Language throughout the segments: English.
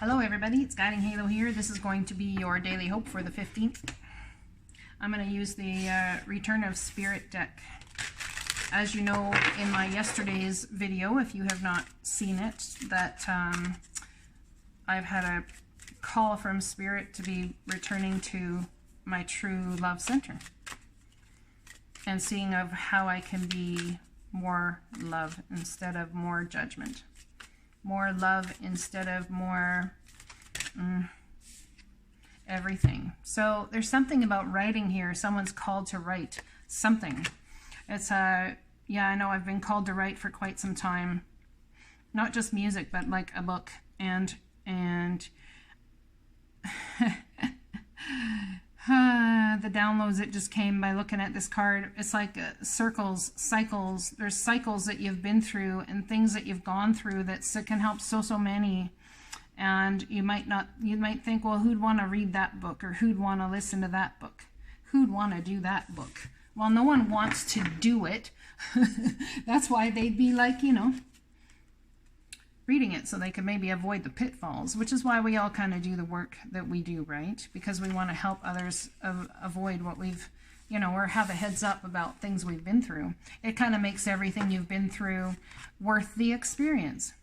Hello everybody, it's Guiding Halo here. This is going to be your daily hope for the 15th. I'm going to use the Return of Spirit deck. As you know in my yesterday's video, if you have not seen it, that I've had a call from Spirit to be returning to my true love center and seeing of how I can be more love instead of more judgment. More love instead of more everything. So there's something about writing here. Someone's called to write something. It's yeah, I know I've been called to write for quite some time. Not just music, but like a book. And the downloads that just came by looking at this card, it's like circles, cycles. There's cycles that you've been through and things that you've gone through that can help so many. And you might think, well, who'd want to read that book, or who'd want to listen to that book? Who'd want to do that book? Well, no one wants to do it. That's why they'd be like, you know, reading it so they could maybe avoid the pitfalls, which is why we all kind of do the work that we do, right? Because we want to help others avoid what we've, you know, or have a heads up about things we've been through. It kind of makes everything you've been through worth the experience.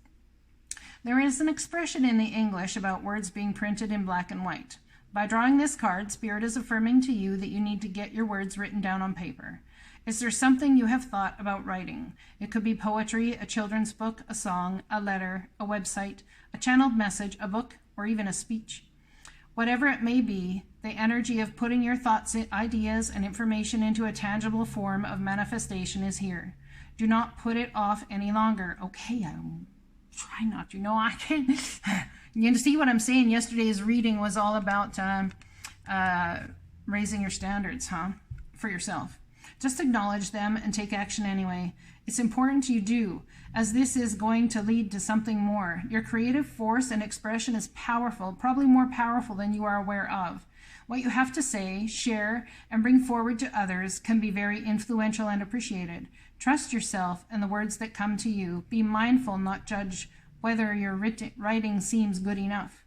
There is an expression in the English about words being printed in black and white. By drawing this card, Spirit is affirming to you that you need to get your words written down on paper. Is there something you have thought about writing? It could be poetry, a children's book, a song, a letter, a website, a channeled message, a book, or even a speech. Whatever it may be, the energy of putting your thoughts, ideas, and information into a tangible form of manifestation is here. Do not put it off any longer. Okay, I'll try not to. No, I can't. You can see what I'm saying. Yesterday's reading was all about raising your standards, for yourself. Just acknowledge them and take action anyway. It's important you do, as this is going to lead to something more. Your creative force and expression is powerful, probably more powerful than you are aware of. What you have to say, share, and bring forward to others can be very influential and appreciated. Trust yourself and the words that come to you. Be mindful, not judge whether your writing seems good enough.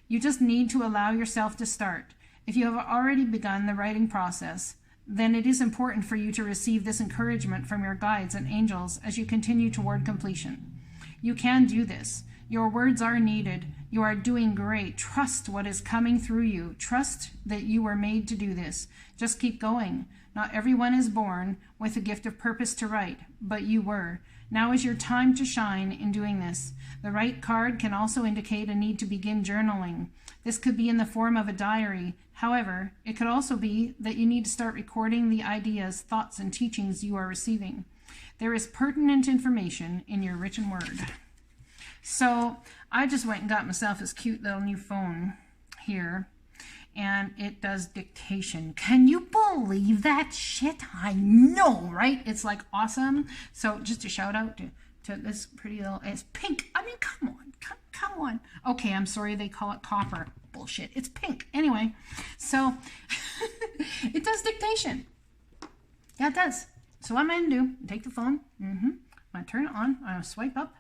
You just need to allow yourself to start. If you have already begun the writing process, then it is important for you to receive this encouragement from your guides and angels as you continue toward completion. You can do this. Your words are needed. You are doing great. Trust what is coming through you. Trust that you were made to do this. Just keep going. Not everyone is born with a gift of purpose to write, but you were. Now is your time to shine in doing this. The right card can also indicate a need to begin journaling. This could be in the form of a diary. However, it could also be that you need to start recording the ideas, thoughts, and teachings you are receiving. There is pertinent information in your written word. So I just went and got myself this cute little new phone here, and it does dictation. Can you believe that shit? I know, right? It's like awesome. So just a shout out to this pretty little, it's pink. I mean, come on, come on. Okay, I'm sorry they call it copper. Bullshit, it's pink. Anyway, so it does dictation. Yeah, it does. So what I'm going to do, take the phone, I'm going to turn it on, I'm going to swipe up,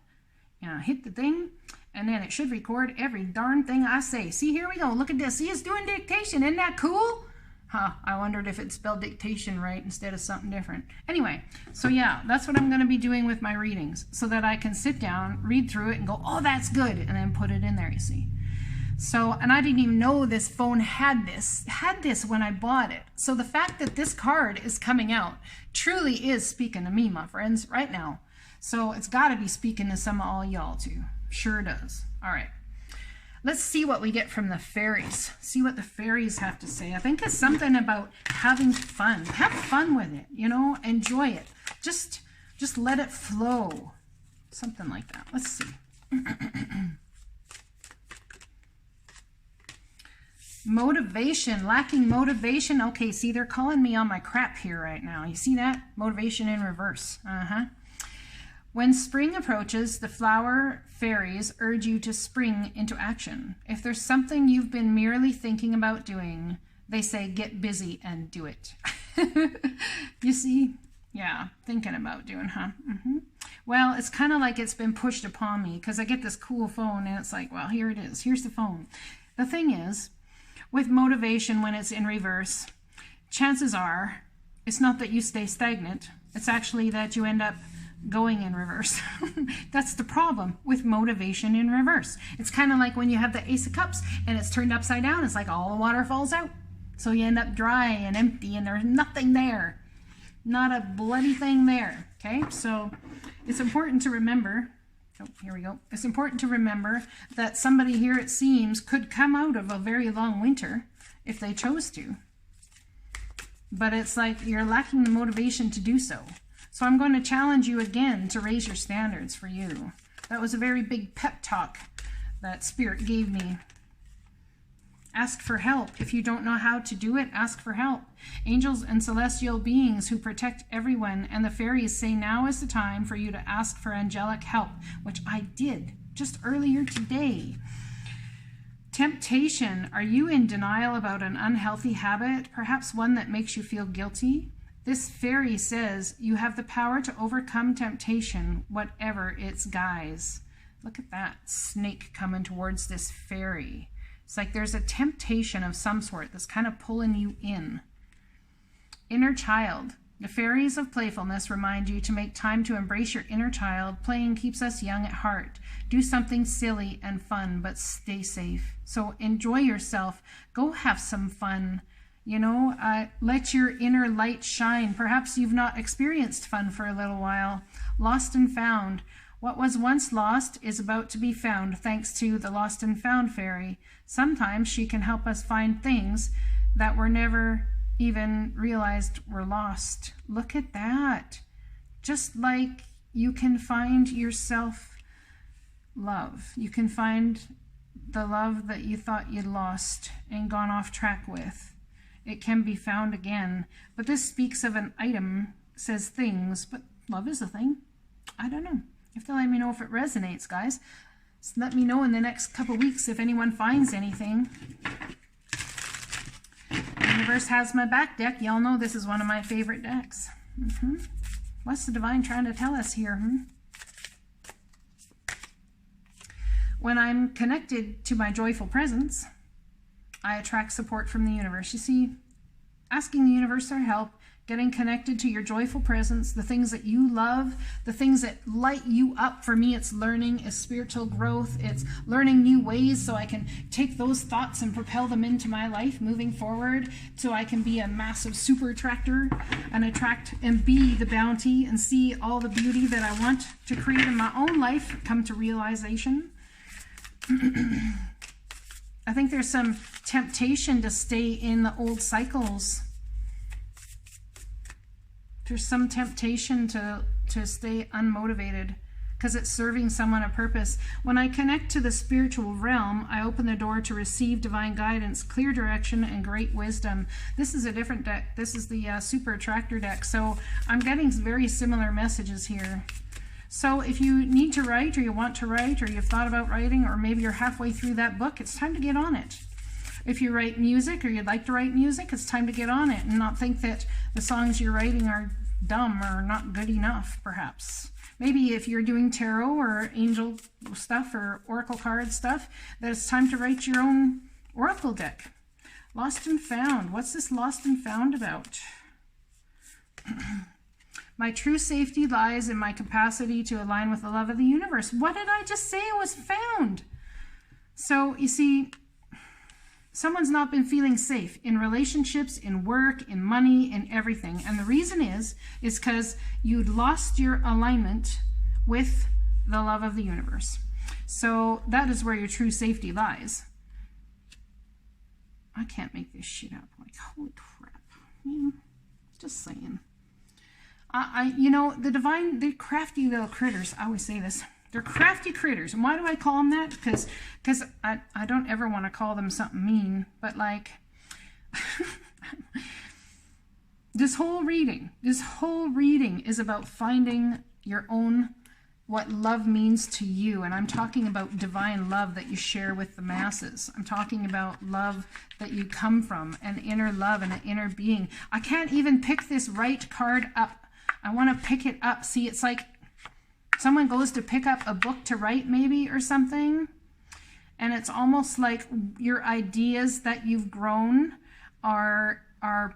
and I'll hit the thing, and then it should record every darn thing I say. See, here we go. Look at this. See, it's doing dictation. Isn't that cool? I wondered if it spelled dictation right instead of something different. Anyway, so yeah, that's what I'm going to be doing with my readings, so that I can sit down, read through it, and go, oh, that's good, and then put it in there, you see. So, and I didn't even know this phone had this when I bought it. So the fact that this card is coming out truly is speaking to me, my friends, right now. So it's got to be speaking to some of all y'all too. Sure does. All right. Let's see what we get from the fairies. See what the fairies have to say. I think it's something about having fun. Have fun with it, you know, enjoy it. Just let it flow. Something like that. Let's see. Motivation, lacking motivation. Okay, see, they're calling me on my crap here right now. You see that? Motivation in reverse. When spring approaches, the flower fairies urge you to spring into action. If there's something you've been merely thinking about doing, they say get busy and do it. You see, Yeah, thinking about doing, huh? Well, it's kind of like it's been pushed upon me because I get this cool phone and it's like, well, here it is. Here's the phone. The thing is, with motivation, when it's in reverse, chances are it's not that you stay stagnant. It's actually that you end up going in reverse. That's the problem with motivation in reverse. It's kind of like when you have the Ace of Cups and it's turned upside down. It's like all the water falls out. So you end up dry and empty and there's nothing there. Not a bloody thing there. Okay, so it's important to remember, oh, here we go. It's important to remember that somebody here, it seems, could come out of a very long winter if they chose to. But it's like you're lacking the motivation to do so. So I'm going to challenge you again to raise your standards for you. That was a very big pep talk that Spirit gave me. Ask for help. If you don't know how to do it, ask for help. Angels and celestial beings who protect everyone and the fairies say now is the time for you to ask for angelic help, which I did just earlier today. Temptation. Are you in denial about an unhealthy habit, perhaps one that makes you feel guilty? This fairy says you have the power to overcome temptation, whatever its guise. Look at that snake coming towards this fairy. It's like there's a temptation of some sort that's kind of pulling you in. Inner child. The fairies of playfulness remind you to make time to embrace your inner child. Playing keeps us young at heart. Do something silly and fun, but stay safe. So enjoy yourself. Go have some fun. You know, let your inner light shine. Perhaps you've not experienced fun for a little while. Lost and found. What was once lost is about to be found, thanks to the Lost and Found fairy. Sometimes she can help us find things that were never even realized were lost. Look at that. Just like you can find yourself love. You can find the love that you thought you'd lost and gone off track with. It can be found again. But this speaks of an item, says things, but love is a thing. I don't know. You have to let me know if it resonates, guys. So let me know in the next couple weeks if anyone finds anything. The universe has my back deck. Y'all know this is one of my favorite decks. What's the divine trying to tell us here? When I'm connected to my joyful presence, I attract support from the universe. You see, asking the universe for help, getting connected to your joyful presence, the things that you love, the things that light you up. For me, it's learning, it's spiritual growth, it's learning new ways so I can take those thoughts and propel them into my life moving forward, so I can be a massive super attractor and attract and be the bounty and see all the beauty that I want to create in my own life come to realization. I think there's some temptation to stay in the old cycles. There's some temptation to stay unmotivated because it's serving someone a purpose. When I connect to the spiritual realm, I open the door to receive divine guidance, clear direction, and great wisdom. This is a different deck. This is the Super Attractor deck. So I'm getting very similar messages here. So if you need to write, or you want to write, or you've thought about writing, or maybe you're halfway through that book, it's time to get on it. If you write music, or you'd like to write music, it's time to get on it and not think that the songs you're writing are dumb or not good enough, perhaps. Maybe if you're doing tarot or angel stuff or oracle card stuff, that it's time to write your own oracle deck. Lost and found. What's this lost and found about? My true safety lies in my capacity to align with the love of the universe. What did I just say it was found? So, you see, someone's not been feeling safe in relationships, in work, in money, in everything. And the reason is because you'd lost your alignment with the love of the universe. So that is where your true safety lies. I can't make this shit up. Like, holy crap. Just saying. You know, the divine, they're crafty little critters. I always say this. They're crafty critters. And why do I call them that? Because I don't ever want to call them something mean. But like, this whole reading is about finding your own, what love means to you. And I'm talking about divine love that you share with the masses. I'm talking about love that you come from, an inner love and an inner being. I can't even pick this right card up. I want to pick it up. See, it's like someone goes to pick up a book to write maybe or something. And it's almost like your ideas that you've grown are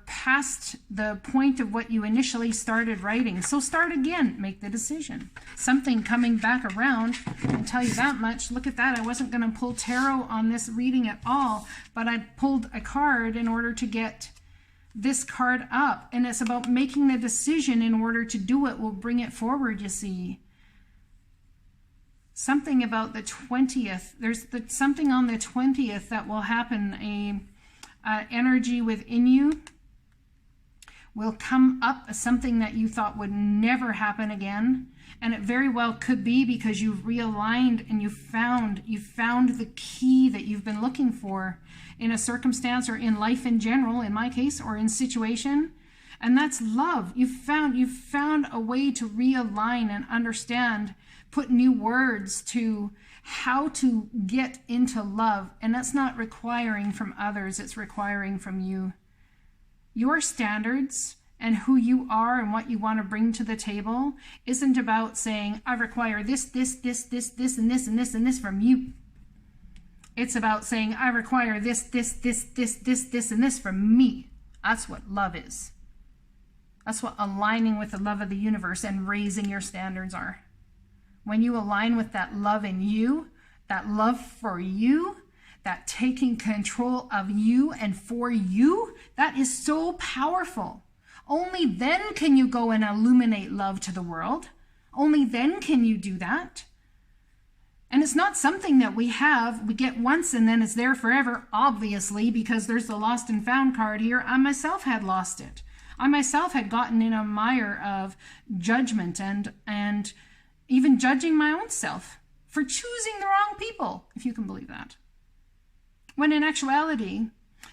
past the point of what you initially started writing. So start again, make the decision. Something coming back around, I can tell you that much. Look at that. I wasn't going to pull tarot on this reading at all, but I pulled a card in order to get this card up. And it's about making the decision in order to do it will bring it forward, you see. Something about the 20th. There's something on the 20th that will happen. Energy within you will come up as something that you thought would never happen again. And it very well could be because you've realigned and you found the key that you've been looking for in a circumstance or in life in general, in my case, or in situation. And that's love. You've found a way to realign and understand, put new words to how to get into love. And that's not requiring from others, it's requiring from you. Your standards and who you are and what you want to bring to the table isn't about saying, I require this, and this, and this from you. It's about saying, I require this, and this from me. That's what love is. That's what aligning with the love of the universe and raising your standards are. When you align with that love in you, that love for you, that taking control of you and for you, that is so powerful. Only then can you go and illuminate love to the world. Only then can you do that. And it's not something that we get once and then it's there forever, obviously, because there's the lost and found card here. I myself had lost it. I myself had gotten in a mire of judgment and even judging my own self for choosing the wrong people, if you can believe that. When in actuality,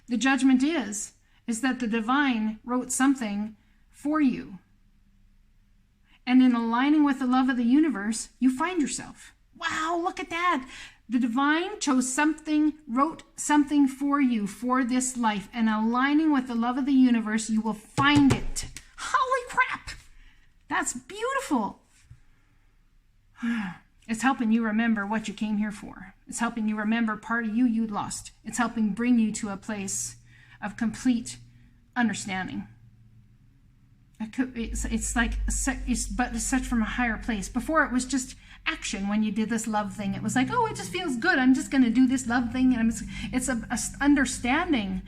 the judgment is that the divine wrote something for you. And in aligning with the love of the universe, you find yourself. Wow, look at that. The divine chose something, wrote something for you for this life. And aligning with the love of the universe, you will find it. Holy crap! That's beautiful. It's helping you remember what you came here for. It's helping you remember part of you you'd lost. It's helping bring you to a place of complete understanding. It's such from a higher place. Before it was just action when you did this love thing. It was like, oh, it just feels good. I'm just going to do this love thing. And it's a understanding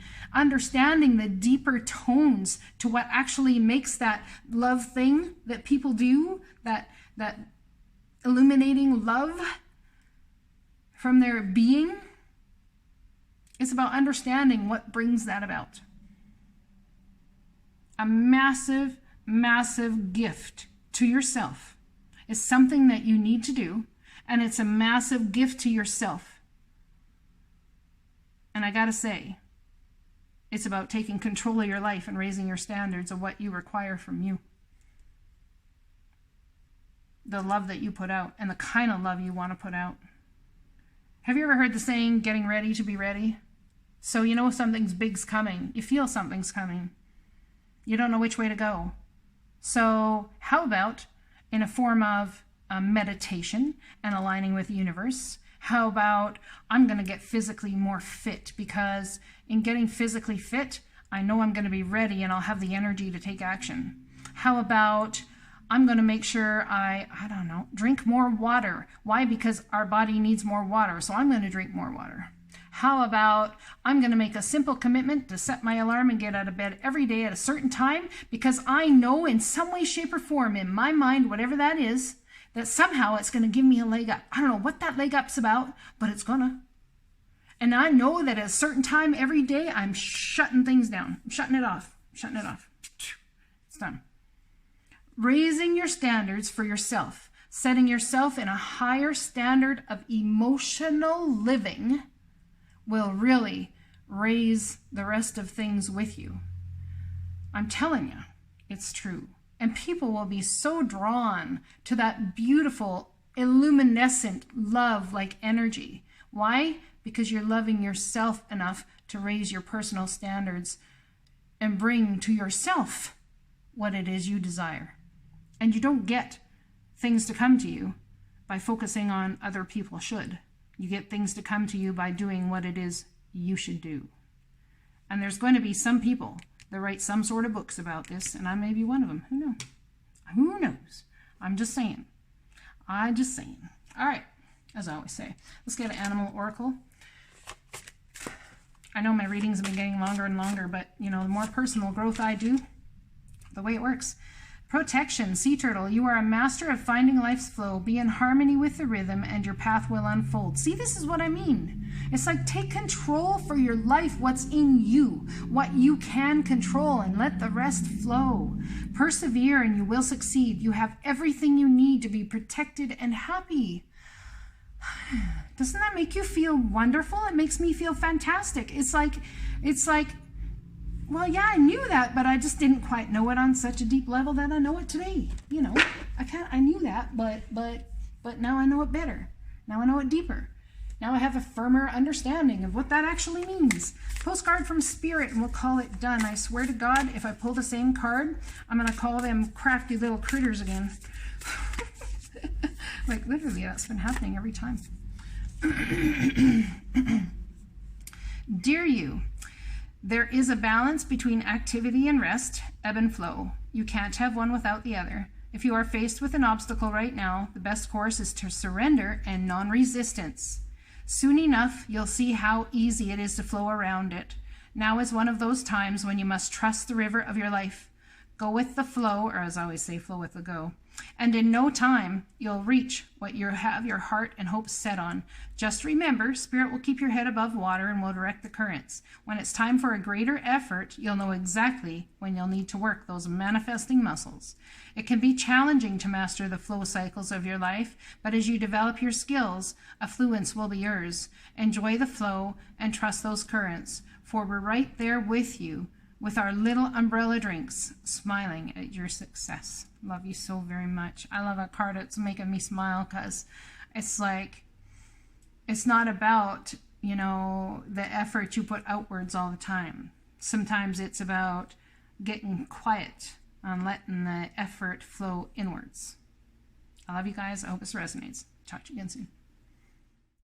the deeper tones to what actually makes that love thing that people do, that illuminating love from their being. It's about understanding what brings that about. A massive, massive gift to yourself is something that you need to do, and it's a massive gift to yourself. And I gotta say, it's about taking control of your life and raising your standards of what you require from you. The love that you put out and the kind of love you want to put out. Have you ever heard the saying, getting ready to be ready? So you know something's big's coming. You feel something's coming. You don't know which way to go. So how about in a form of meditation and aligning with the universe? How about I'm going to get physically more fit, because in getting physically fit, I know I'm going to be ready and I'll have the energy to take action. How about I'm going to make sure I drink more water. Why? Because our body needs more water. So I'm going to drink more water. How about I'm going to make a simple commitment to set my alarm and get out of bed every day at a certain time, because I know in some way, shape, or form in my mind, whatever that is, that somehow it's going to give me a leg up. I don't know what that leg up's about, but it's going to. And I know that at a certain time every day, I'm shutting things down. I'm shutting it off. It's done. Raising your standards for yourself, setting yourself in a higher standard of emotional living will really raise the rest of things with you. I'm telling you, it's true. And people will be so drawn to that beautiful, illuminescent love-like energy. Why? Because you're loving yourself enough to raise your personal standards and bring to yourself what it is you desire. And you don't get things to come to you by focusing on other people should. You get things to come to you by doing what it is you should do. And there's going to be some people that write some sort of books about this, and I may be one of them. Who knows? Who knows? I'm just saying. I'm just saying. All right, as I always say, let's get an animal oracle. I know my readings have been getting longer and longer, but, you know, the more personal growth I do, the way it works. Protection, sea turtle, you are a master of finding life's flow. Be in harmony with the rhythm and your path will unfold. See, this is what I mean. It's like take control for your life, what's in you, what you can control, and let the rest flow. Persevere and you will succeed. You have everything you need to be protected and happy. Doesn't that make you feel wonderful? It makes me feel fantastic. It's like, well, yeah, I knew that, but I just didn't quite know it on such a deep level that I know it today. You know, I knew that, but now I know it better. Now I know it deeper. Now I have a firmer understanding of what that actually means. Postcard from Spirit, and we'll call it done. I swear to God, if I pull the same card, I'm going to call them crafty little critters again. Like, literally, that's been happening every time. Dear you, there is a balance between activity and rest, ebb and flow. You can't have one without the other. If you are faced with an obstacle right now, the best course is to surrender and non-resistance. Soon enough, you'll see how easy it is to flow around it. Now is one of those times when you must trust the river of your life. Go with the flow, or as I always say, flow with the go. And in no time, you'll reach what you have your heart and hopes set on. Just remember, Spirit will keep your head above water and will direct the currents. When it's time for a greater effort, you'll know exactly when you'll need to work those manifesting muscles. It can be challenging to master the flow cycles of your life, but as you develop your skills, affluence will be yours. Enjoy the flow and trust those currents, for we're right there with you, with our little umbrella drinks, smiling at your success. Love you so very much. I love a card that's making me smile because it's like, it's not about, you know, the effort you put outwards all the time. Sometimes it's about getting quiet and letting the effort flow inwards. I love you guys. I hope this resonates. Talk to you again soon.